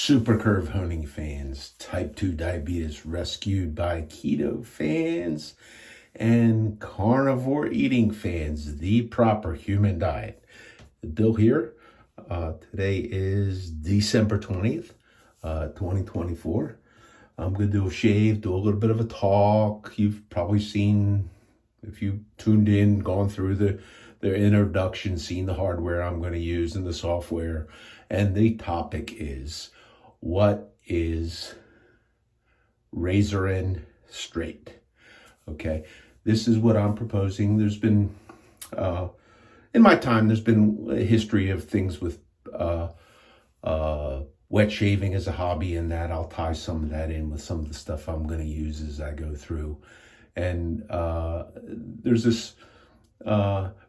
Super curve honing fans, type 2 diabetes rescued by keto fans, and carnivore eating fans, the proper human diet. Bill here. Today is December 20th, 2024. I'm going to do a shave, do a little bit of a talk. You've probably seen, if you tuned in, gone through their introduction, seen the hardware I'm going to use and the software. And the topic is, what is razor and straight? Okay, this is what I'm proposing. There's been, in my time, there's been a history of things with wet shaving as a hobby, and that I'll tie some of that in with some of the stuff I'm going to use as I go through. And there's this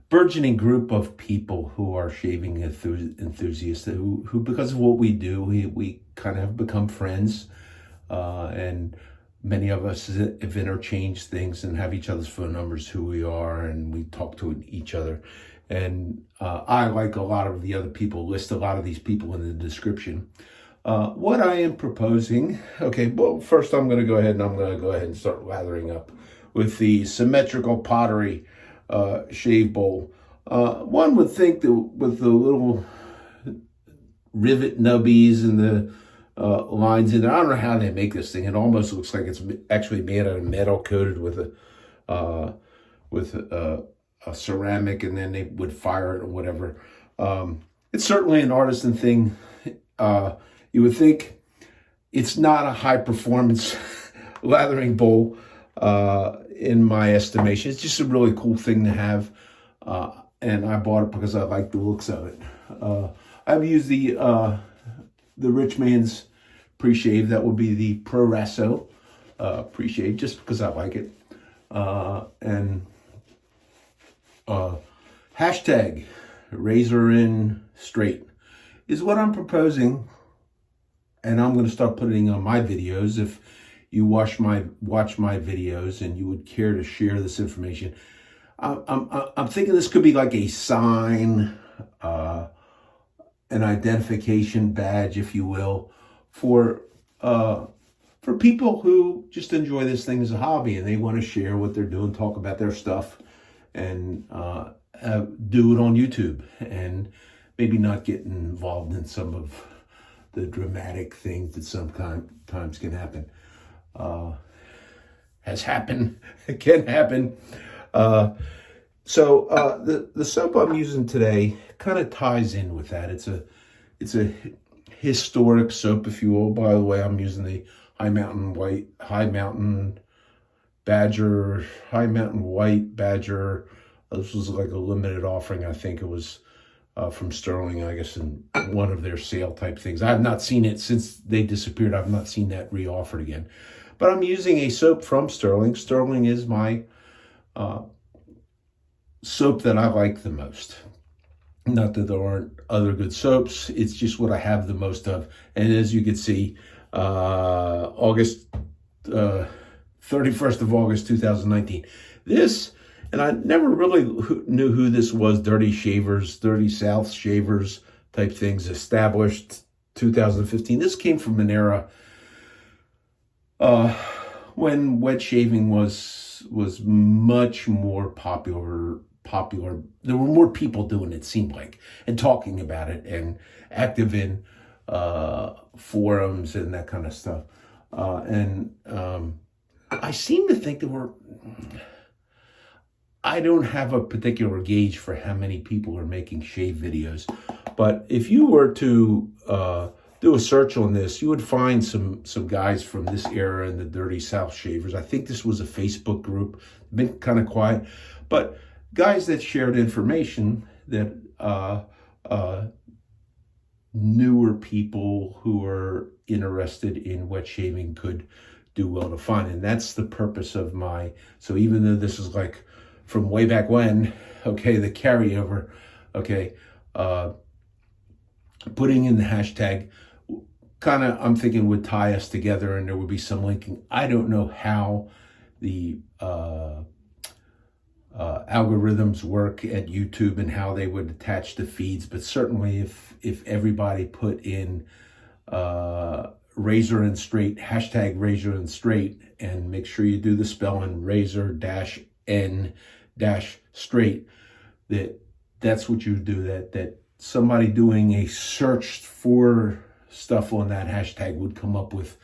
burgeoning group of people who are shaving enthusiasts who because of what we do, we kind of have become friends, and many of us have interchanged things and have each other's phone numbers, who we are, and we talk to each other. And I, like a lot of the other people, list a lot of these people in the description. What I am proposing, okay, well, first I'm going to go ahead and start lathering up with the symmetrical pottery shave bowl. One would think that with the little rivet nubbies and the lines in there, I don't know how they make this thing. It almost looks like it's actually made out of metal, coated with a ceramic, and then they would fire it or whatever. It's certainly an artisan thing. You would think it's not a high performance lathering bowl, in my estimation. It's just a really cool thing to have, and I bought it because I like the looks of it. I've used the Rich Man's pre-shave. That would be the Pro Raso pre-shave, just because I like it. And hashtag razor in straight is what I'm proposing, and I'm going to start putting on my videos. If you watch my videos and you would care to share this information, I'm thinking this could be like a sign, an identification badge, if you will, for people who just enjoy this thing as a hobby and they want to share what they're doing, talk about their stuff, and do it on YouTube, and maybe not get involved in some of the dramatic things that sometimes can happen. Has happened, it can happen. So the soap I'm using today kind of ties in with that. It's a historic soap, if you will. By the way, I'm using the High Mountain White Badger. This was like a limited offering. I think it was from Sterling, I guess, in one of their sale type things. I have not seen it since they disappeared. I've not seen that re-offered again. But I'm using a soap from Sterling. Sterling is my soap that I like the most. Not that there aren't other good soaps. It's just what I have the most of. And as you can see, August 31st of August, 2019. This, and I never really knew who this was, Dirty South Shavers type things, established 2015. This came from an era when wet shaving was much more popular. There were more people doing it, seemed like, and talking about it, and active in forums and that kind of stuff. I seem to think I don't have a particular gauge for how many people are making shave videos, but if you were to do a search on this, you would find some guys from this era in the Dirty South Shavers. I think this was a Facebook group, been kind of quiet, but guys that shared information that newer people who are interested in wet shaving could do well to find. And that's the purpose of so even though this is like from way back when, okay, the carryover, okay, putting in the hashtag kind of, I'm thinking, would tie us together, and there would be some linking. I don't know how the algorithms work at YouTube and how they would attach the feeds, but certainly if everybody put in razor and straight, hashtag razor and straight, and make sure you do the spelling razor dash n dash straight. That's what you do. That somebody doing a search for stuff on that hashtag would come up with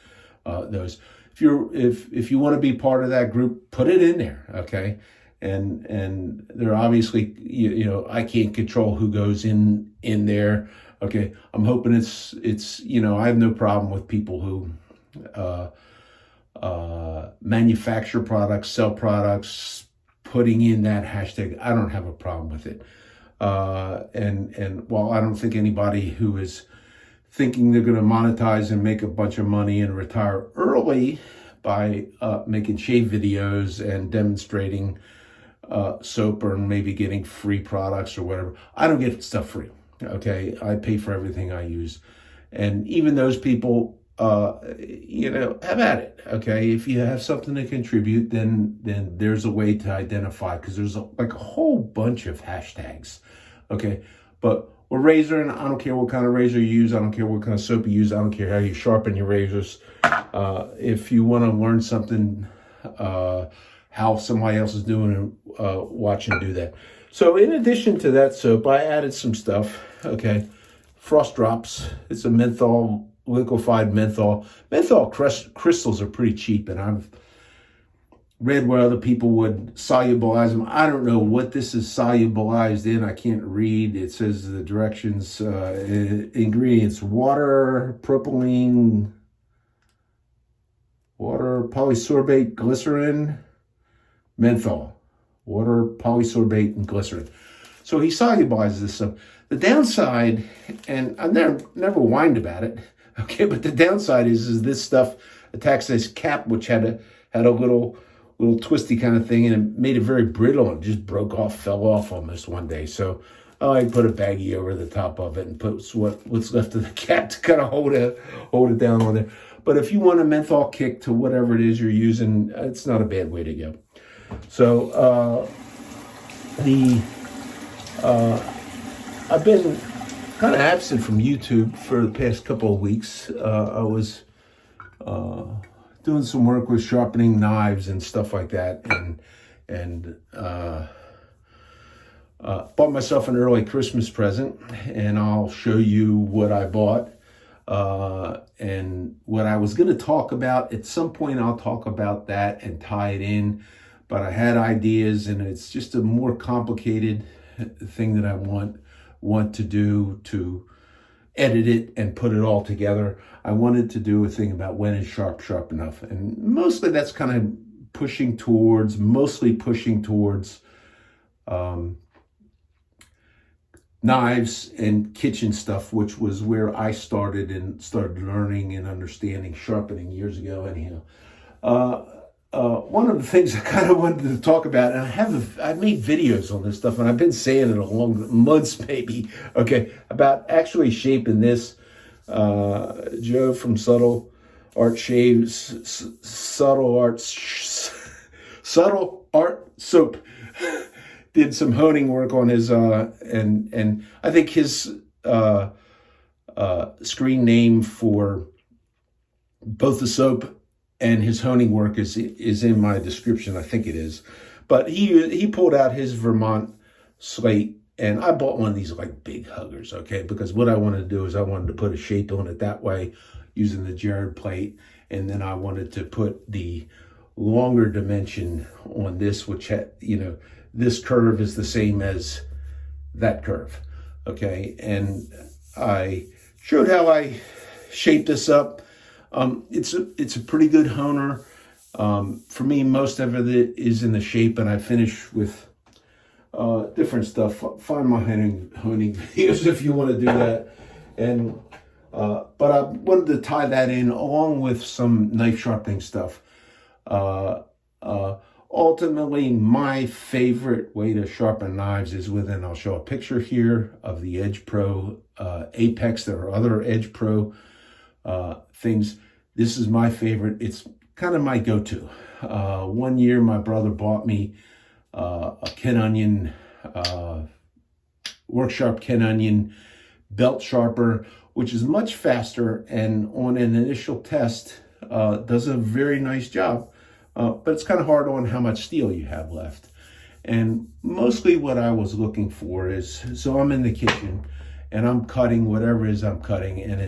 those. If you want to be part of that group, put it in there, okay? And they're obviously, you know, I can't control who goes in there. Okay, I'm hoping it's you know, I have no problem with people who manufacture products, sell products, putting in that hashtag. I don't have a problem with it. And while I don't think anybody who is thinking they're going to monetize and make a bunch of money and retire early by making shave videos and demonstrating soap or maybe getting free products or whatever, I don't get stuff free. Okay, I pay for everything I use. And even those people, you know, have at it. Okay, if you have something to contribute, then there's a way to identify, because there's like a whole bunch of hashtags. Okay, but we're razor, and I don't care what kind of razor you use. I don't care what kind of soap you use. I don't care how you sharpen your razors. If you want to learn something, how somebody else is doing it, watch and do that. So in addition to that soap, I added some stuff. Okay, Frost Drops. It's a menthol, liquefied menthol. Menthol crystals are pretty cheap, and I've read where other people would solubilize them. I don't know what this is solubilized in. I can't read. It says the directions, ingredients: water, propylene, water, polysorbate, glycerin, menthol. Water, polysorbate, and glycerin. So he solubilizes this stuff. The downside, and I've never whined about it, okay, but the downside is this stuff attacks this cap, which had a little twisty kind of thing, and it made it very brittle, and it just broke off, fell off almost one day. So I put a baggie over the top of it and put what's left of the cap to kind of hold it down on there. But if you want a menthol kick to whatever it is you're using, it's not a bad way to go. So I've been kind of absent from YouTube for the past couple of weeks. I was doing some work with sharpening knives and stuff like that, and bought myself an early Christmas present, and I'll show you what I bought. And what I was going to talk about, at some point I'll talk about that and tie it in, but I had ideas, and it's just a more complicated thing that I want to do, to edit it and put it all together. I wanted to do a thing about when is sharp enough, and mostly that's kind of mostly pushing towards knives and kitchen stuff, which was where I started learning and understanding sharpening years ago. Anyhow, one of the things I kind of wanted to talk about, and I've made videos on this stuff, and I've been saying it along months maybe, okay, about actually shaping this. Joe from Subtle Art Shaves, Subtle Art Soap did some honing work on his, and I think his screen name for both the soap and his honing work is in my description. I think it is. But he pulled out his Vermont slate, and I bought one of these like big huggers, okay? Because what I wanted to do is I wanted to put a shape on it that way using the Jared plate, and then I wanted to put the longer dimension on this, which had, you know, this curve is the same as that curve, okay? And I showed how I shaped this up. It's a pretty good honer. For me, most of it is in the shape, and I finish with different stuff. Find my honing videos if you want to do that. And but I wanted to tie that in along with some knife sharpening stuff. Ultimately, my favorite way to sharpen knives is within, I'll show a picture here of the Edge Pro Apex. There are other Edge Pro things. This is my favorite. It's kind of my go-to. One year, my brother bought me a Ken Onion, Work Sharp Ken Onion belt sharper which is much faster and on an initial test does a very nice job. But it's kind of hard on how much steel you have left. And mostly what I was looking for is, so I'm in the kitchen and I'm cutting whatever it is I'm cutting, and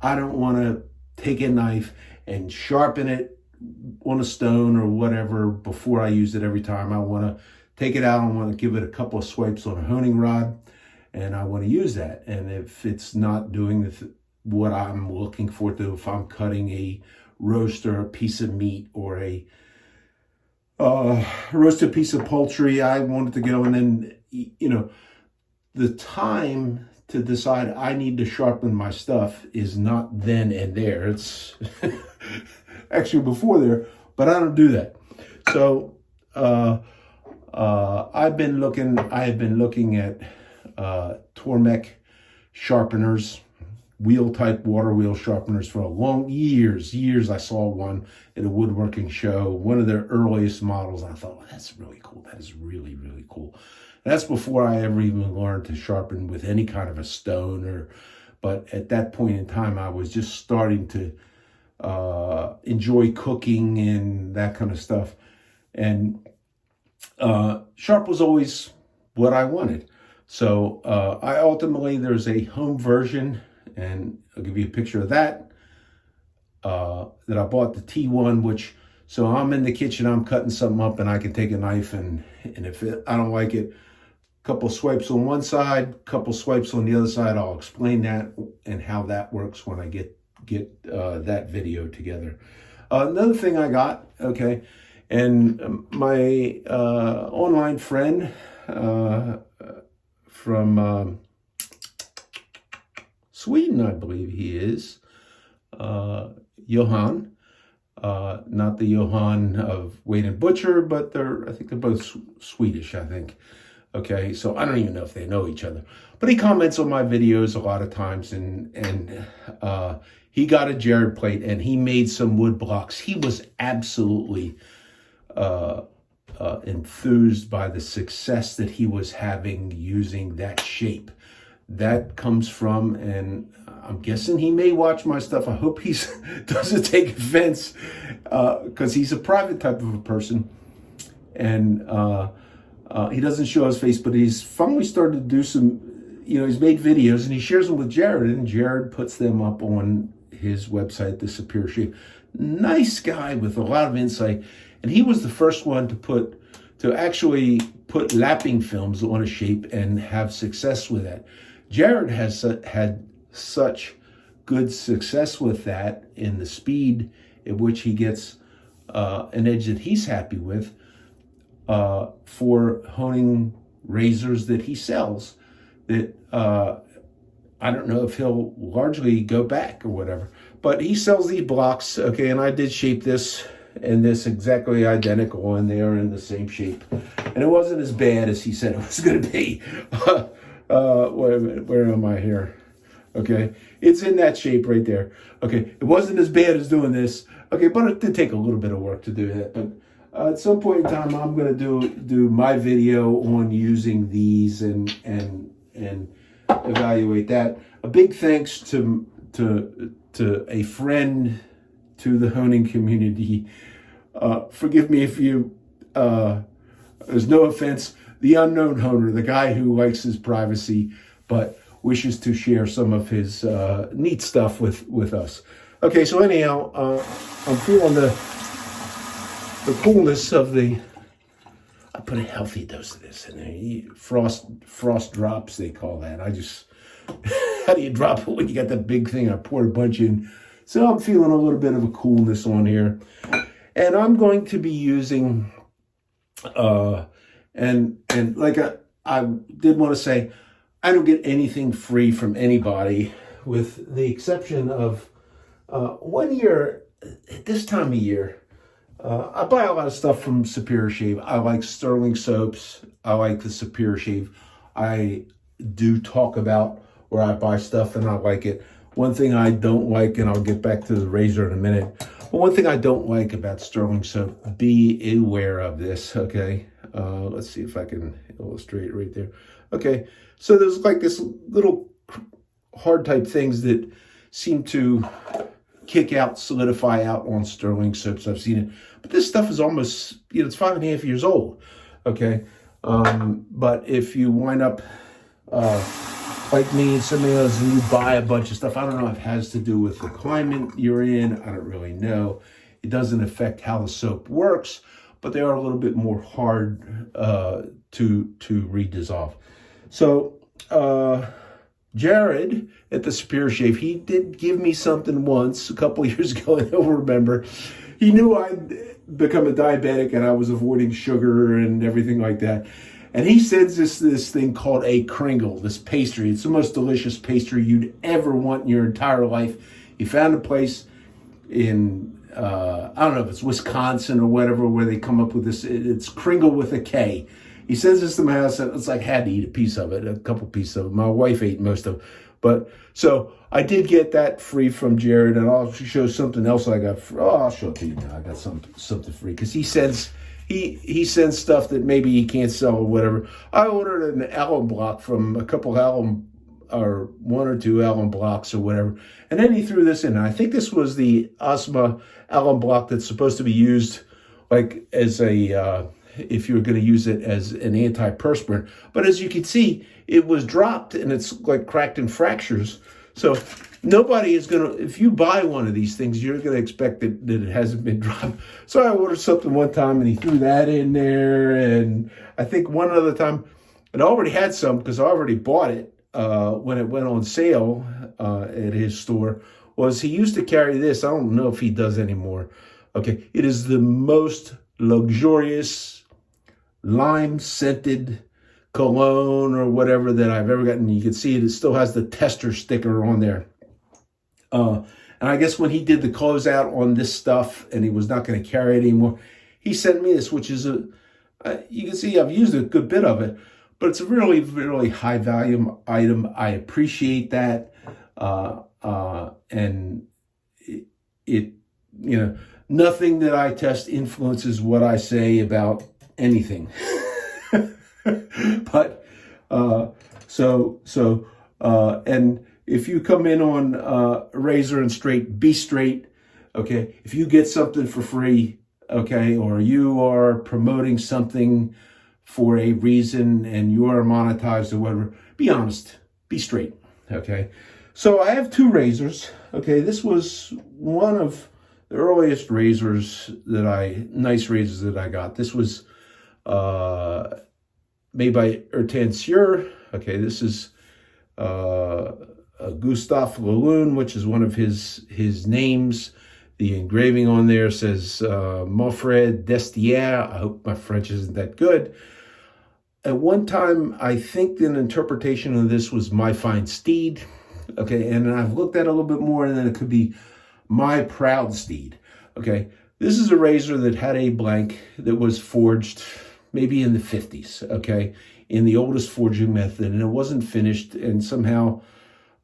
I don't want to take a knife and sharpen it on a stone or whatever before I use it every time. I want to take it out, I want to give it a couple of swipes on a honing rod, and I want to use that. And if it's not doing what I'm looking for to do, if I'm cutting a roast or a piece of meat or a roasted piece of poultry, I want it to go. And then, you know, the time to decide I need to sharpen my stuff is not then and there. It's actually before there, but I don't do that. So I have been looking at Tormek sharpeners, wheel type water wheel sharpeners for years. I saw one at a woodworking show, one of their earliest models, and I thought, well, that's really cool. That is really, really cool. And that's before I ever even learned to sharpen with any kind of a stone, but at that point in time, I was just starting to enjoy cooking and that kind of stuff. And sharp was always what I wanted. So I ultimately, there's a home version, and I'll give you a picture of that I bought, the T1, so I'm in the kitchen, I'm cutting something up, and I can take a knife, and if I don't like it, a couple swipes on one side, couple swipes on the other side. I'll explain that and how that works when I get that video together. Another thing I got, okay, and my online friend from Sweden, I believe he is, Johan, not the Johan of Wade and Butcher, but I think they're both Swedish, I think. Okay, so I don't even know if they know each other, but he comments on my videos a lot of times, and he got a Jared plate and he made some wood blocks. He was absolutely enthused by the success that he was having using that shape. That comes from, and I'm guessing he may watch my stuff. I hope he doesn't take offense, because he's a private type of a person, and he doesn't show his face, but he's finally started to do some, he's made videos and he shares them with Jared, and Jared puts them up on his website, The Superior Shape. Nice guy with a lot of insight. And he was the first one to actually put lapping films on a shape and have success with that. Jared has had such good success with that in the speed at which he gets an edge that he's happy with for honing razors that he sells, that I don't know if he'll largely go back or whatever, but he sells these blocks, okay, and I did shape this and this exactly identical, and they are in the same shape. And it wasn't as bad as he said it was going to be. Wait a minute, where am I here? Okay, it's in that shape right there. Okay, it wasn't as bad as doing this. Okay, but it did take a little bit of work to do that. But at some point in time, I'm going to do my video on using these and evaluate that. A big thanks to a friend to the honing community. Forgive me if you, there's no offense, the unknown honer, the guy who likes his privacy, but wishes to share some of his neat stuff with us. Okay, so anyhow, I'm feeling the coolness of I put a healthy dose of this in there. Frost drops, they call that. How do you drop it when you got that big thing? I poured a bunch in. So I'm feeling a little bit of a coolness on here. And I'm going to be using, and like I did want to say, I don't get anything free from anybody, with the exception of 1 year, at this time of year, I buy a lot of stuff from Superior Shave. I like Sterling soaps. I like the Superior Shave. I do talk about where I buy stuff and I like it. One thing I don't like, and I'll get back to the razor in a minute, but one thing I don't like about Sterling soap, be aware of this, okay? Let's see if I can illustrate it right there. Okay, so there's like this little hard type things that seem to kick out, solidify out on sterling soaps. I've seen it. But this stuff is almost, it's 5.5 years old. Okay. But if you wind up like me and somebody else and you buy a bunch of stuff, I don't know if it has to do with the climate you're in. I don't really know. It doesn't affect how the soap works, but they are a little bit more hard to redissolve. So Jared at the Superior Shave, he did give me something once a couple of years ago, and he'll remember. He knew I'd become a diabetic and I was avoiding sugar and everything like that. And he sends this thing called a kringle, this pastry. It's the most delicious pastry you'd ever want in your entire life. He found a place in, I don't know if it's Wisconsin or whatever, where they come up with this. It's kringle with a K. He sends this to my house, and it's like I had to eat a piece of it, a couple pieces of it. My wife ate most of it. But so I did get that free from Jared, and I'll show something else I got. I'll show it to you now. I got something free because he sends stuff that maybe he can't sell or whatever. I ordered an alum block from a couple alum, or one or two alum blocks or whatever, and then he threw this in. I think this was the Osma alum block that's supposed to be used like as a if you were going to use it as an antiperspirant. But as you can see, it was dropped and it's like cracked in fractures. So nobody is going to, if you buy one of these things, you're going to expect that it hasn't been dropped. So I ordered something one time and he threw that in there. And I think one other time, and I already had some because I already bought it when it went on sale at his store, was he used to carry this. I don't know if he does anymore. Okay, it is the most luxurious lime-scented cologne or whatever that I've ever gotten. You can see it still has the tester sticker on there. And I guess when he did the closeout on this stuff and he was not going to carry it anymore, he sent me this, which is you can see I've used a good bit of it, but it's a really, really high value item. I appreciate that. And it nothing that I test influences what I say about anything. But and if you come in on Razor and Straight, be straight. Okay, if you get something for free, okay, or you are promoting something for a reason and you are monetized or whatever, be honest, be straight. Okay, so I have two razors. Okay, this was one of the earliest razors nice razors that I got. This was made by Ertansieur. Okay, this is Gustave Lalune, which is one of his names. The engraving on there says Mon Fier Destrier. I hope my French isn't that good. At one time, I think an interpretation of this was My Fine Steed. Okay, and I've looked at it a little bit more, and then it could be My Proud Steed. Okay, this is a razor that had a blank that was forged maybe in the 50s, okay, in the oldest forging method, and it wasn't finished, and somehow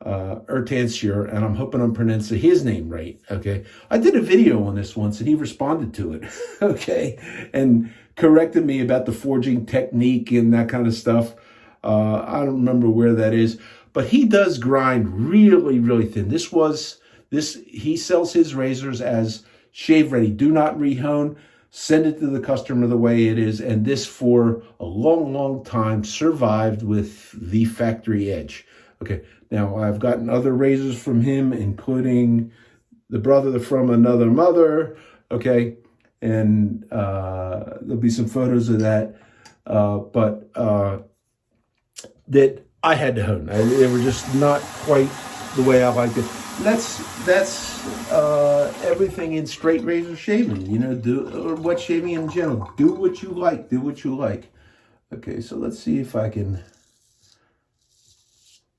Ertansieur, and I'm hoping I'm pronouncing his name right, okay. I did a video on this once, and he responded to it, okay, and corrected me about the forging technique and that kind of stuff. I don't remember where that is, but he does grind really, really thin. He sells his razors as shave ready. Do not rehone. Send it to the customer the way it is. And this, for a long, long time, survived with the factory edge. Okay. Now, I've gotten other razors from him, including the brother from another mother. Okay. And there'll be some photos of that. But that I had to hone. They were just not quite the way I liked it. That's everything in straight razor shaving, or wet shaving in general. Do what you like. Do what you like. Okay, so let's see if I can.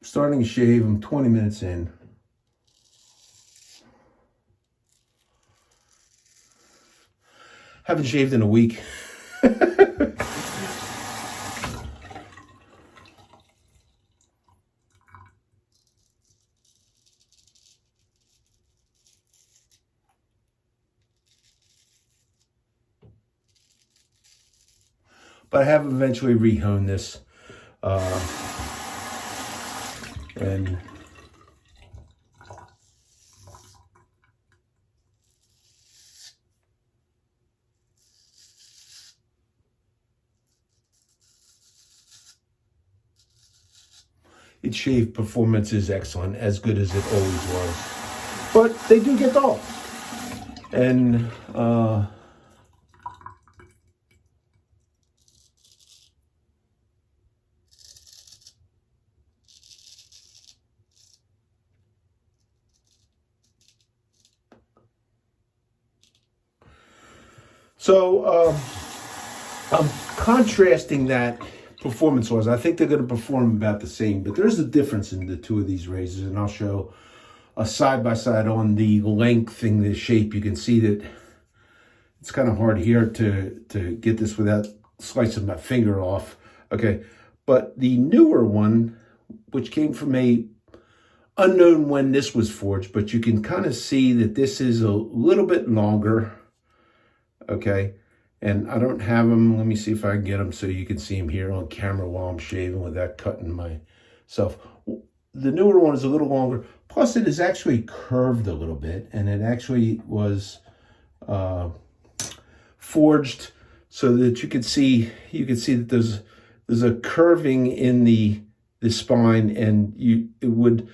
Starting a shave. I'm 20 minutes in. Haven't shaved in a week. But I have eventually rehoned this. And blanket shave performance is excellent, as good as it always was. But they do get dull. And so I'm contrasting that performance-wise. I think they're going to perform about the same, but there's a difference in the two of these razors, and I'll show a side-by-side on the length and the shape. You can see that it's kind of hard here to get this without slicing my finger off. Okay, but the newer one, which came from a unknown when this was forged, but you can kind of see that this is a little bit longer. Okay, and I don't have them. Let me see if I can get them so you can see them here on camera while I'm shaving without cutting myself. The newer one is a little longer. Plus, it is actually curved a little bit, and it actually was forged so that you can see that there's a curving in the spine, and it would,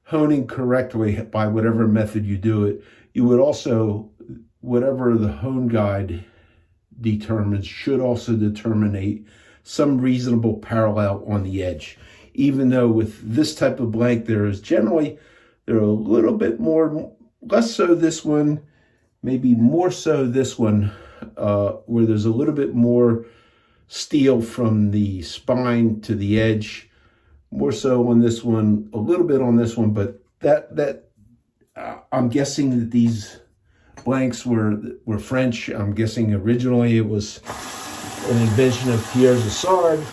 honing correctly by whatever method you do it, you would also, whatever the hone guide determines, should also determine some reasonable parallel on the edge. Even though with this type of blank, they're a little bit more, less so this one, maybe more so this one, where there's a little bit more steel from the spine to the edge, more so on this one, a little bit on this one, but I'm guessing that these blanks were French. I'm guessing originally it was an invention of Pierre Zassard.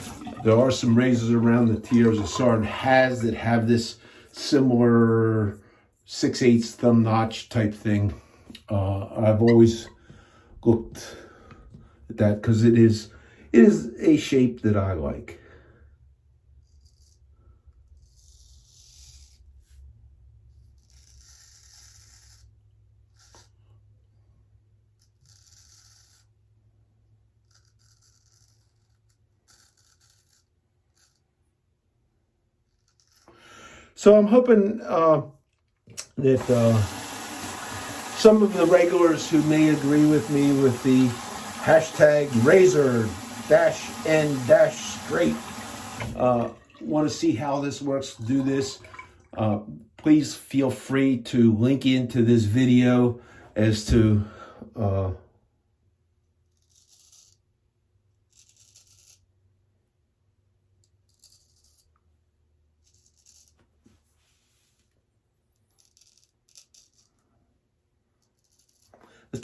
There are some razors around that Pierre Zassard has that have this similar 6/8 thumb notch type thing. I've always looked at that because it is a shape that I like. So I'm hoping that some of the regulars who may agree with me with the hashtag razor-n-straight want to see how this works, do this. Please feel free to link into this video as to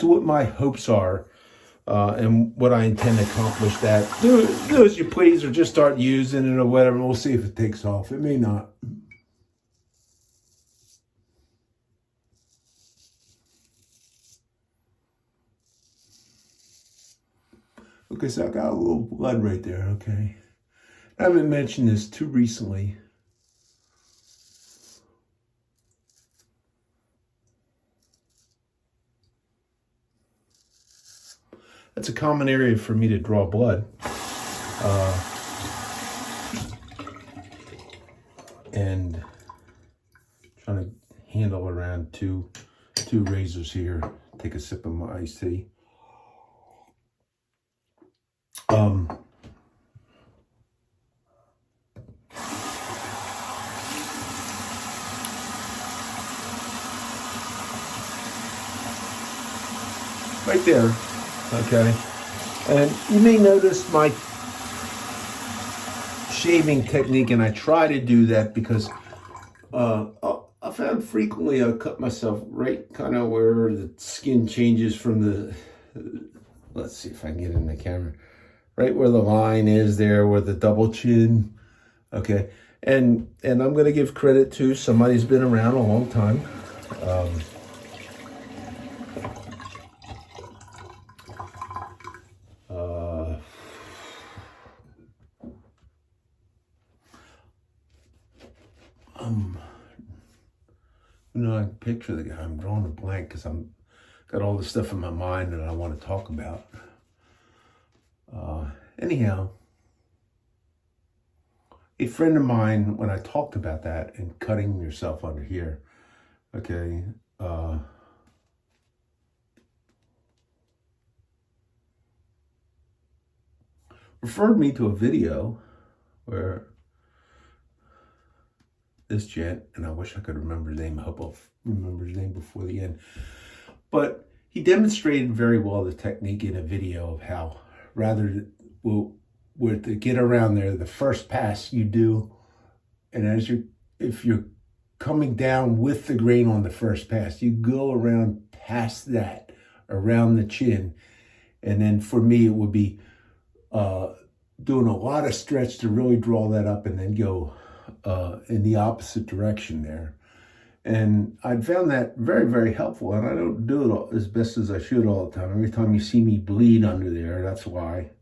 what my hopes are and what I intend to accomplish. That do as you please, or just start using it or whatever, and we'll see if it takes off. It may not. Okay, so I got a little blood right there, okay? I haven't mentioned this too recently. That's a common area for me to draw blood. And trying to handle around two razors here. Take a sip of my iced tea. Right there. Okay, and you may notice my shaving technique, and I try to do that because I found frequently I cut myself right kind of where the skin changes from the, let's see if I can get in the camera, right where the line is there, where the double chin, okay, and I'm going to give credit to somebody who's been around a long time. I can picture the guy. I'm drawing a blank because I'm got all the stuff in my mind that I want to talk about. Anyhow, a friend of mine, when I talked about that and cutting yourself under here, okay, referred me to a video where this gent, and I wish I could remember his name. I hope I'll remember his name before the end. But he demonstrated very well the technique in a video of how, rather to get around there, the first pass you do, and if you're coming down with the grain on the first pass, you go around past that, around the chin, and then for me it would be doing a lot of stretch to really draw that up, and then go in the opposite direction there. And I found that very, very helpful. And I don't do it as best as I should all the time. Every time you see me bleed under there, that's why.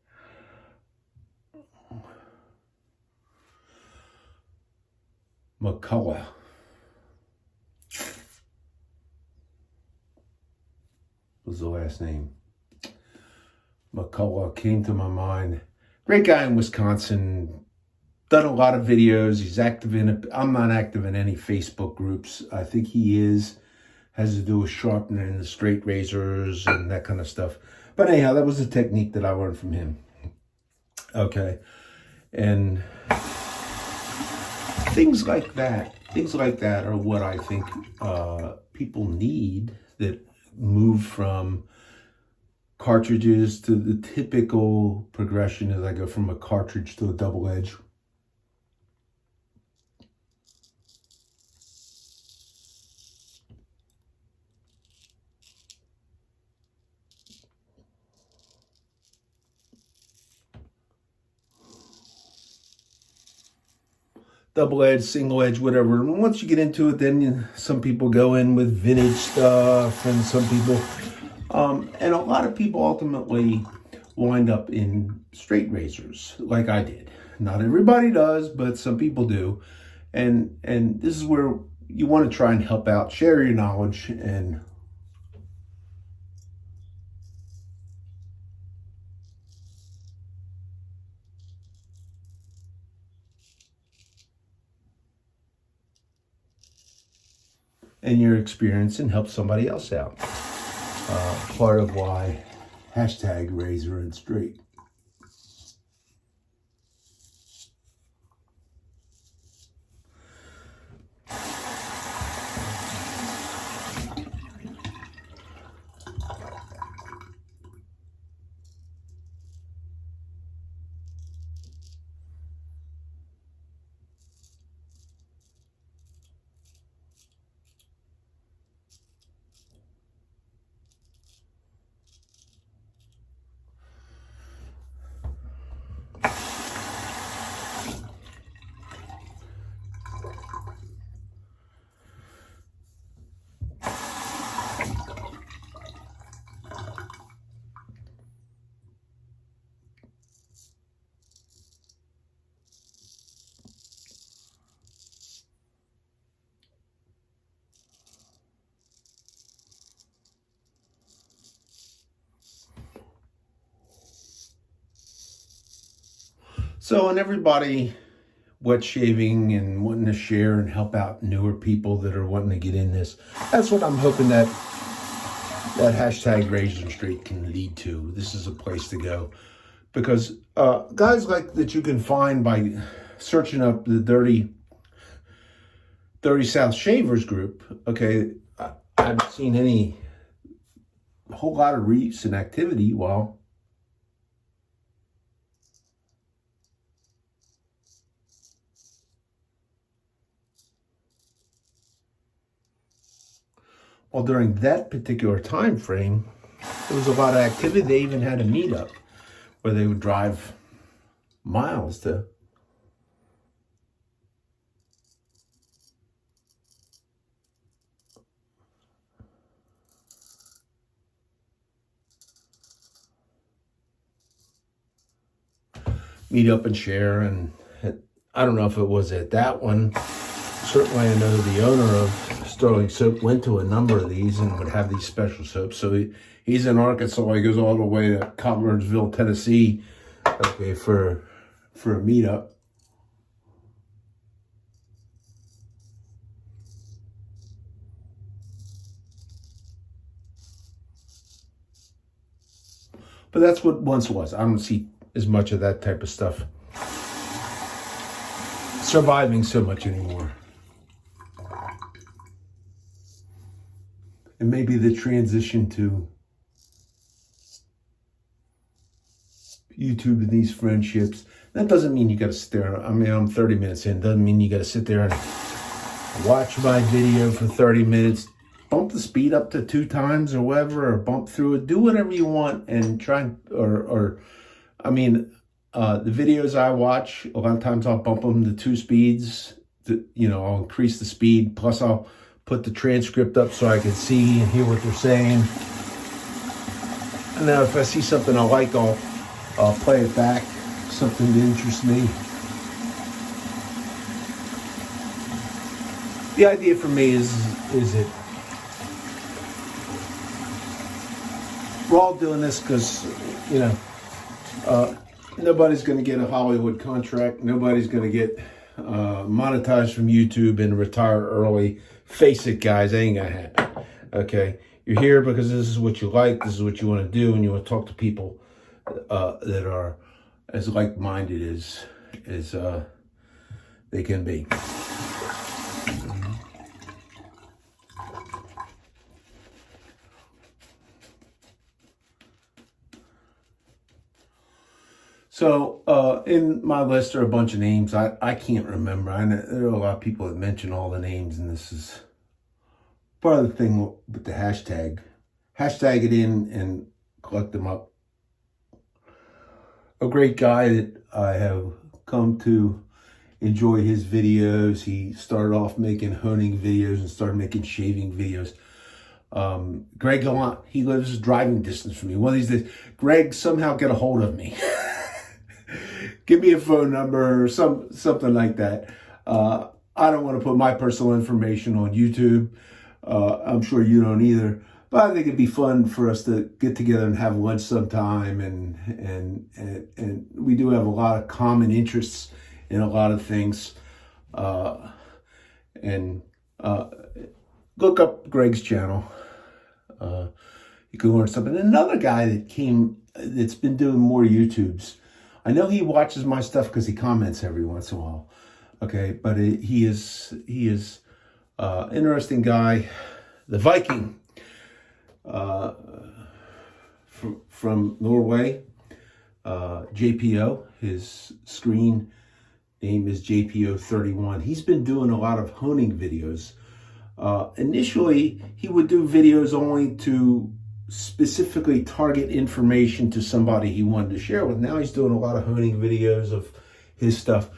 McCullough. Was the last name. McCullough came to my mind. Great guy in Wisconsin. Done a lot of videos. He's active I'm not active in any Facebook groups. I think he has to do with sharpening the straight razors and that kind of stuff. But anyhow, that was a technique that I learned from him. Okay. And things like that are what I think people need, that move from cartridges to the typical progression as I go from a cartridge to a double edge. Double edge, single edge, whatever. And once you get into it, then some people go in with vintage stuff, and some people, and a lot of people ultimately wind up in straight razors, like I did. Not everybody does, but some people do. And this is where you want to try and help out, share your knowledge, and your experience, and help somebody else out. Part of why hashtag razor and straight. So, and everybody wet shaving and wanting to share and help out newer people that are wanting to get in this. That's what I'm hoping that hashtag Razor Street can lead to. This is a place to go, because guys like that you can find by searching up the Dirty South Shavers group. Okay, I haven't seen a whole lot of recent activity. While during that particular time frame, there was a lot of activity. They even had a meetup where they would drive miles to meet up and share. And I don't know if it was at that one. Certainly I know the owner of Sterling Soap went to a number of these and would have these special soaps. So he's in Arkansas. He goes all the way to Collinsville, Tennessee, okay, for a meetup. But that's what once was. I don't see as much of that type of stuff surviving so much anymore. And maybe the transition to YouTube and these friendships, that doesn't mean you got to sit there. I mean, I'm 30 minutes in. Doesn't mean you got to sit there and watch my video for 30 minutes. Bump the speed up to 2 times or whatever, or bump through it. Do whatever you want and try, the videos I watch, a lot of times I'll bump them to 2 speeds. I'll increase the speed. Plus I'll put the transcript up so I can see and hear what they're saying. And now if I see something I like, I'll play it back, something that interests me. The idea for me is that we're all doing this because, nobody's going to get a Hollywood contract. Nobody's going to get monetized from YouTube and retire early. Face it, guys, ain't going to happen. Okay? You're here because this is what you like. This is what you want to do. And you want to talk to people that are as like-minded as they can be. So in my list are a bunch of names. I can't remember. I know there are a lot of people that mention all the names, and this is part of the thing with the hashtag. Hashtag it in and collect them up. A great guy that I have come to enjoy his videos. He started off making honing videos and started making shaving videos. Greg Gallant, he lives driving distance from me. One of these days, Greg, somehow get a hold of me. Give me a phone number or something like that. I don't want to put my personal information on YouTube. I'm sure you don't either. But I think it'd be fun for us to get together and have lunch sometime. And we do have a lot of common interests in a lot of things. Look up Greg's channel. You can learn something. Another guy that's been doing more YouTubes. I know he watches my stuff because he comments every once in a while. Okay, but he is interesting guy. The Viking. From Norway, JPO. His screen name is JPO31. He's been doing a lot of honing videos. Initially, he would do videos only to specifically target information to somebody he wanted to share with. Now he's doing a lot of honing videos of his stuff.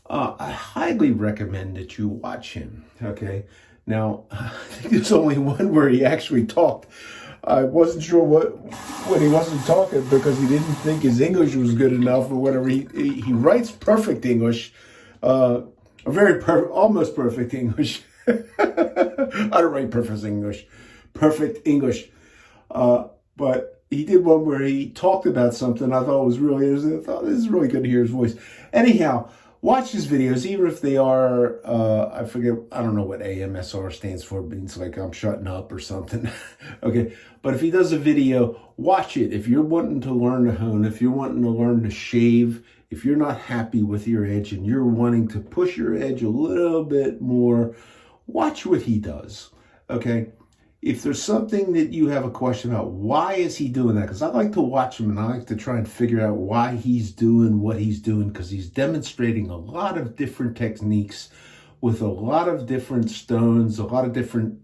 I highly recommend that you watch him. Okay. Now, I think there's only one where he actually talked. I wasn't sure when he wasn't talking because he didn't think his English was good enough or whatever. He writes perfect English, almost perfect English. I don't write perfect English. But he did one where he talked about something I thought was really interesting. I thought this is really good to hear his voice. Anyhow, watch his videos, even if they are, I don't know what AMSR stands for. It means like I'm shutting up or something. Okay. But if he does a video, watch it. If you're wanting to learn to hone, if you're wanting to learn to shave, if you're not happy with your edge and you're wanting to push your edge a little bit more, watch what he does. Okay. If there's something that you have a question about, why is he doing that? Because I like to watch him and I like to try and figure out why he's doing what he's doing, because he's demonstrating a lot of different techniques with a lot of different stones, a lot of different,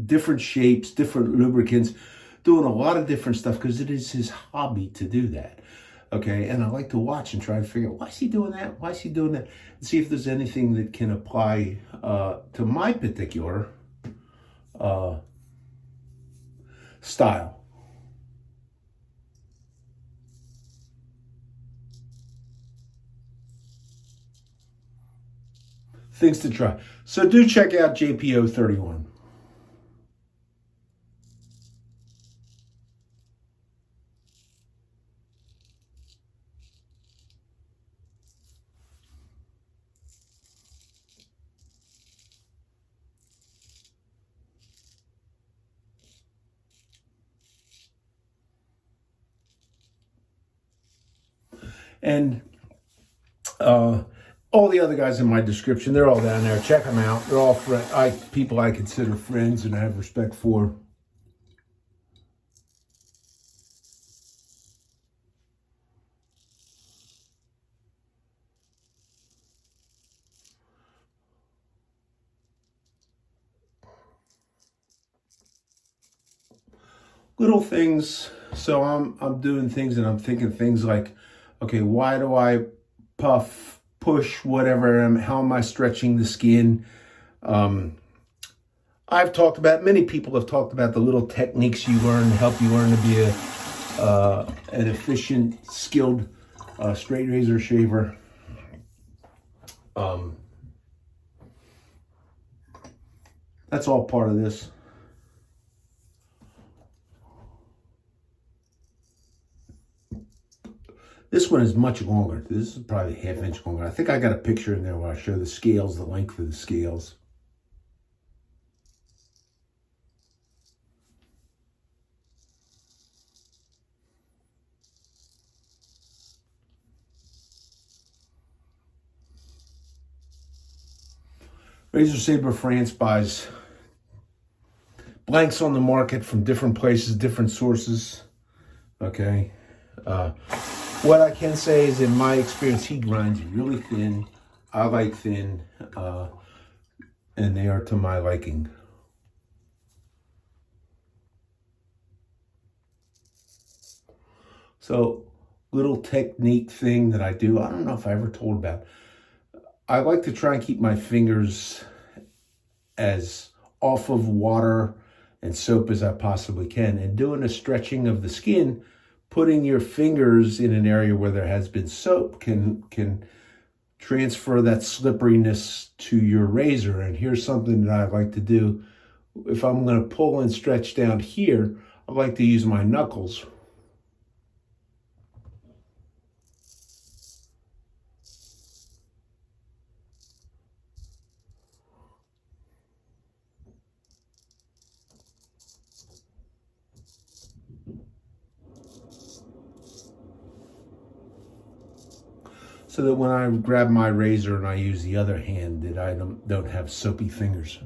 different shapes, different lubricants, doing a lot of different stuff because it is his hobby to do that. Okay, and I like to watch and try and figure out, why is he doing that? Why is he doing that? And see if there's anything that can apply to my particular style. Things to try. So do check out JPO31. And all the other guys in my description, they're all down there. Check them out. They're all people I consider friends and I have respect for. Little things. So I'm doing things and I'm thinking things like, okay, why do I puff, push, whatever? How am I stretching the skin? I've talked about, many people have talked about the little techniques you learn to help you learn to be an efficient, skilled straight razor shaver. That's all part of this. This one is much longer. This is probably a ½ inch longer. I think I got a picture in there where I show the scales, the length of the scales. Razor Saber France buys blanks on the market from different places, different sources. Okay. What I can say is, in my experience, he grinds really thin. I like thin, and they are to my liking. So, little technique thing that I do, I don't know if I ever told about. I like to try and keep my fingers as off of water and soap as I possibly can. And doing a stretching of the skin, putting your fingers in an area where there has been soap can transfer that slipperiness to your razor. And here's something that I like to do. If I'm going to pull and stretch down here, I like to use my knuckles. So that when I grab my razor and I use the other hand, that I don't have soapy fingers.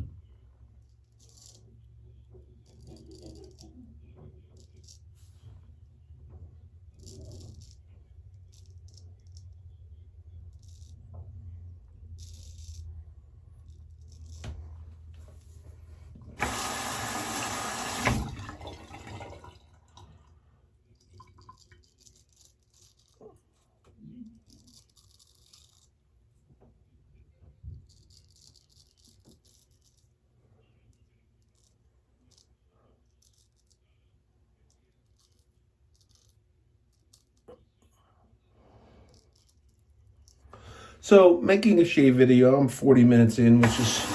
So, making a shave video, I'm 40 minutes in, which is,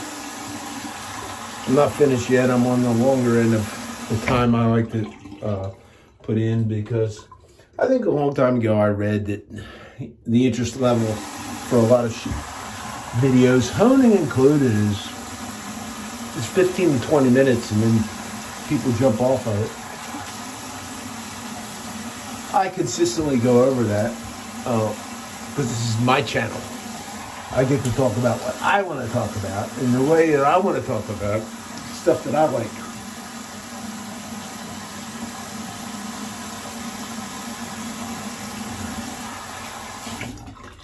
I'm not finished yet. I'm on the longer end of the time I like to put in, because I think a long time ago I read that the interest level for a lot of videos, honing included, is 15 to 20 minutes, and then people jump off of it. I consistently go over that because this is my channel. I get to talk about what I want to talk about in the way that I want to talk about stuff that I like.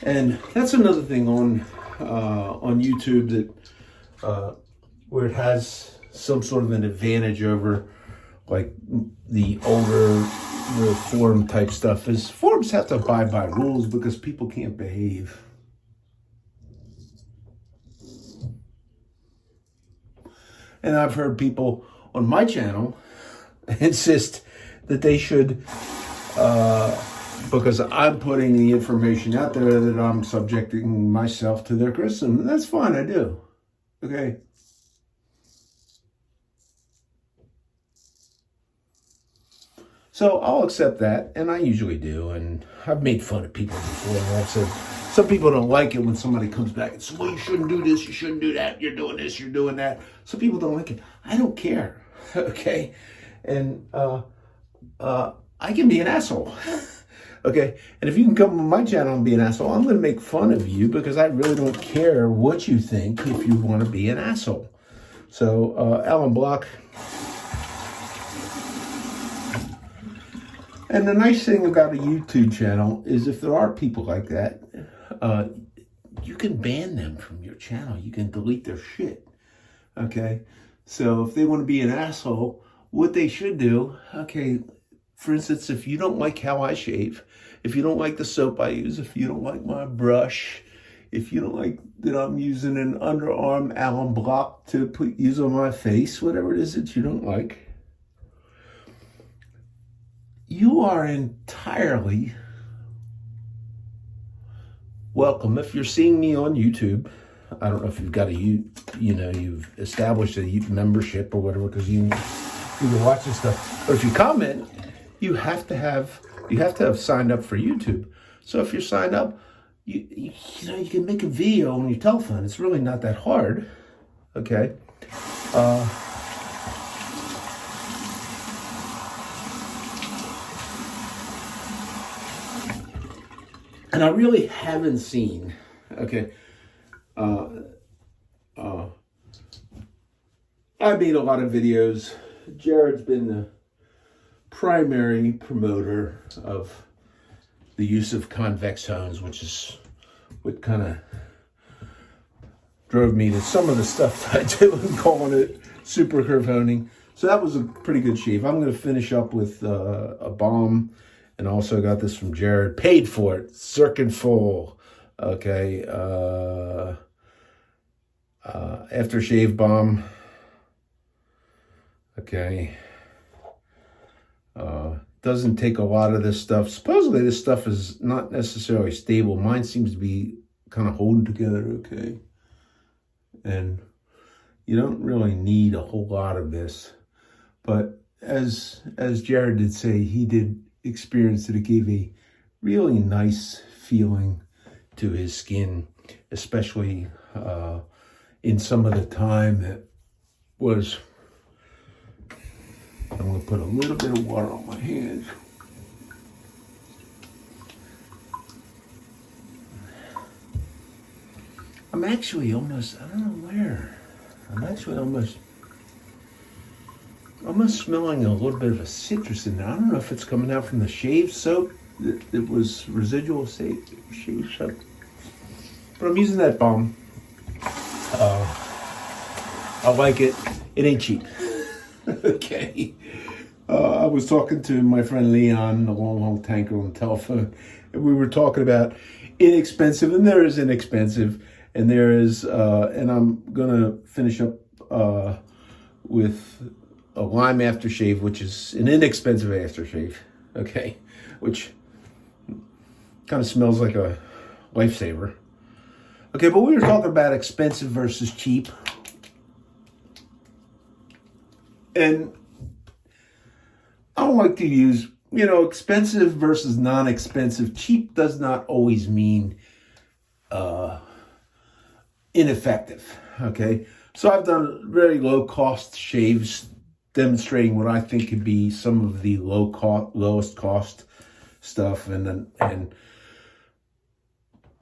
And that's another thing on YouTube that where it has some sort of an advantage over like the older, the forum type stuff, is forums have to abide by rules because people can't behave. And I've heard people on my channel insist that they should, because I'm putting the information out there, that I'm subjecting myself to their criticism. And that's fine, I do. Okay. So I'll accept that, and I usually do. And I've made fun of people before. And I've said, some people don't like it when somebody comes back and says, well, you shouldn't do this, you shouldn't do that, you're doing this, you're doing that. Some people don't like it. I don't care, okay? And I can be an asshole. Okay, and if you can come on my channel and be an asshole, I'm going to make fun of you because I really don't care what you think if you want to be an asshole. So, Alan Block. And the nice thing about a YouTube channel is if there are people like that, you can ban them from your channel. You can delete their shit. Okay, so if they want to be an asshole, what they should do, okay, for instance, if you don't like how I shave, if you don't like the soap I use, if you don't like my brush, if you don't like that I'm using an underarm Allen Block to use on my face, whatever it is that you don't like, you are entirely welcome. If you're seeing me on YouTube, I don't know if you've got you've established a membership or whatever, because you can watch this stuff. But if you comment, you have to have signed up for YouTube. So if you're signed up, you can make a video on your telephone. It's really not that hard. Okay. And I really haven't seen, okay, I made a lot of videos. Jared's been the primary promoter of the use of convex hones, which is what kind of drove me to some of the stuff that I do and calling it super curve honing. So that was a pretty good shave. I'm going to finish up with a balm, and also got this from Jared. Paid for it. Circin-Full. Okay. Aftershave balm. Okay. Doesn't take a lot of this stuff. Supposedly this stuff is not necessarily stable. Mine seems to be kind of holding together okay. And you don't really need a whole lot of this. But as Jared did say, he did experience that it gave a really nice feeling to his skin, especially in some of the time that was. I'm going to put a little bit of water on my hands. I'm actually almost, I don't know where. I'm actually almost smelling a little bit of a citrus in there. I don't know if it's coming out from the shave soap. It was residual shave soap. But I'm using that balm. I like it. It ain't cheap. Okay. I was talking to my friend Leon, the long tanker, on the telephone, and we were talking about inexpensive, and there is inexpensive, and there is, and I'm gonna finish up with a lime aftershave, which is an inexpensive aftershave, okay, which kind of smells like a lifesaver. Okay, but we were talking about expensive versus cheap. And I don't like to use, expensive versus non-expensive. Cheap does not always mean ineffective, okay? So I've done very low-cost shaves, demonstrating what I think could be some of the lowest cost stuff. And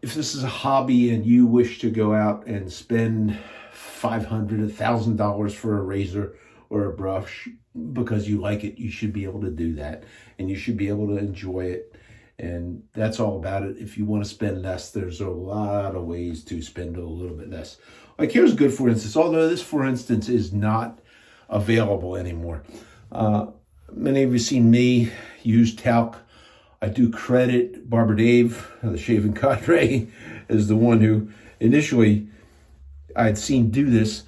if this is a hobby and you wish to go out and spend $500, $1,000 for a razor or a brush because you like it, you should be able to do that, and you should be able to enjoy it. And that's all about it. If you want to spend less, there's a lot of ways to spend a little bit less. Like here's good, for instance, although this, for instance, is not available anymore. Many of you seen me use talc. I do credit Barber Dave, the shaving cadre, as the one who initially I had seen do this.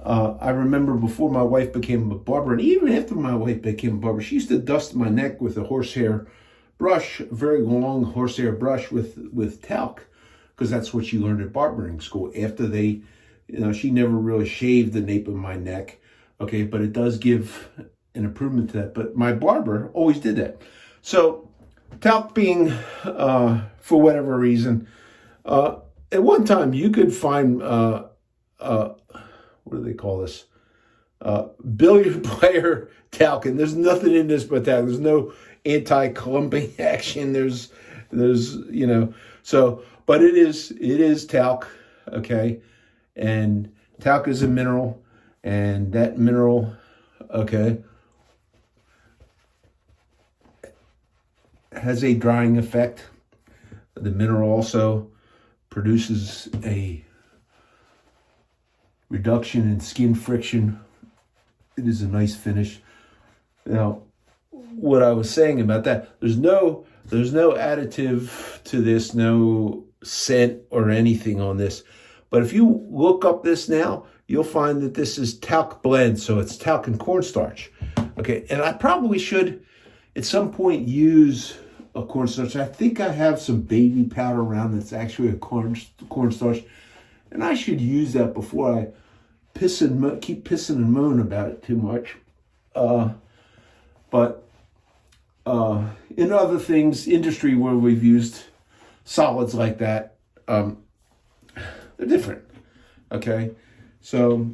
I remember before my wife became a barber, and even after my wife became a barber, she used to dust my neck with a horsehair brush, a very long horsehair brush with talc, because that's what she learned at barbering school. After they, she never really shaved the nape of my neck, okay, but it does give an improvement to that. But my barber always did that. So talc being, for whatever reason, at one time you could find, what do they call this? billiard player talc, and there's nothing in this but talc. There's no anti-clumping action. There's so, but it is talc, okay, and talc is a mineral, and that mineral, okay, has a drying effect. The mineral also produces a reduction in skin friction. It is a nice finish. Now, what I was saying about that, there's no additive to this, no scent or anything on this. But if you look up this now, you'll find that this is talc blend, so it's talc and cornstarch. Okay, and I probably should at some point use a cornstarch. I think I have some baby powder around that's actually a cornstarch, and I should use that before I keep pissing and moan about it too much. But in other things, industry where we've used solids like that, they're different. Okay, so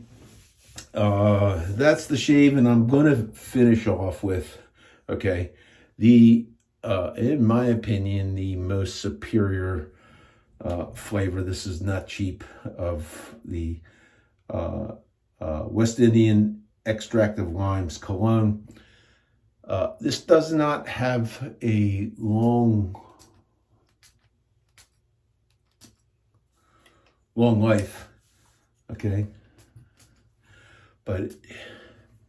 that's the shave, and I'm going to finish off with, okay, the in my opinion, the most superior flavor. This is not cheap, of the West Indian extract of limes cologne. This does not have a long life, okay, but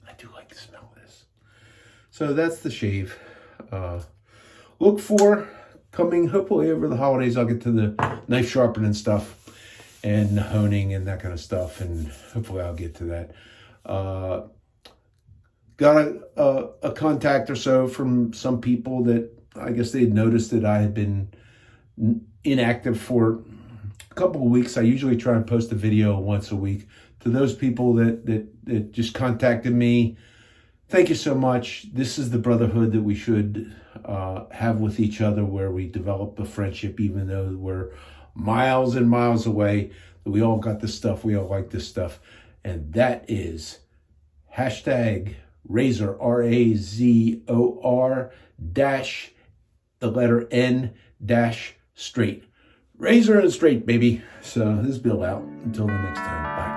I do like the smell of this. So that's the shave. Look for coming, hopefully over the holidays, I'll get to the knife sharpening stuff and honing and that kind of stuff, and hopefully I'll get to that. Got a contact or so from some people that I guess they had noticed that I had been inactive for a couple of weeks. I usually try and post a video once a week. To those people that just contacted me, thank you so much. This is the brotherhood that we should have with each other, where we develop a friendship, even though we're miles and miles away. We all got this stuff. We all like this stuff. And that is hashtag Razor, RAZOR dash the letter N dash straight. Razor and straight, baby. So this is Bill out. Until the next time. Bye.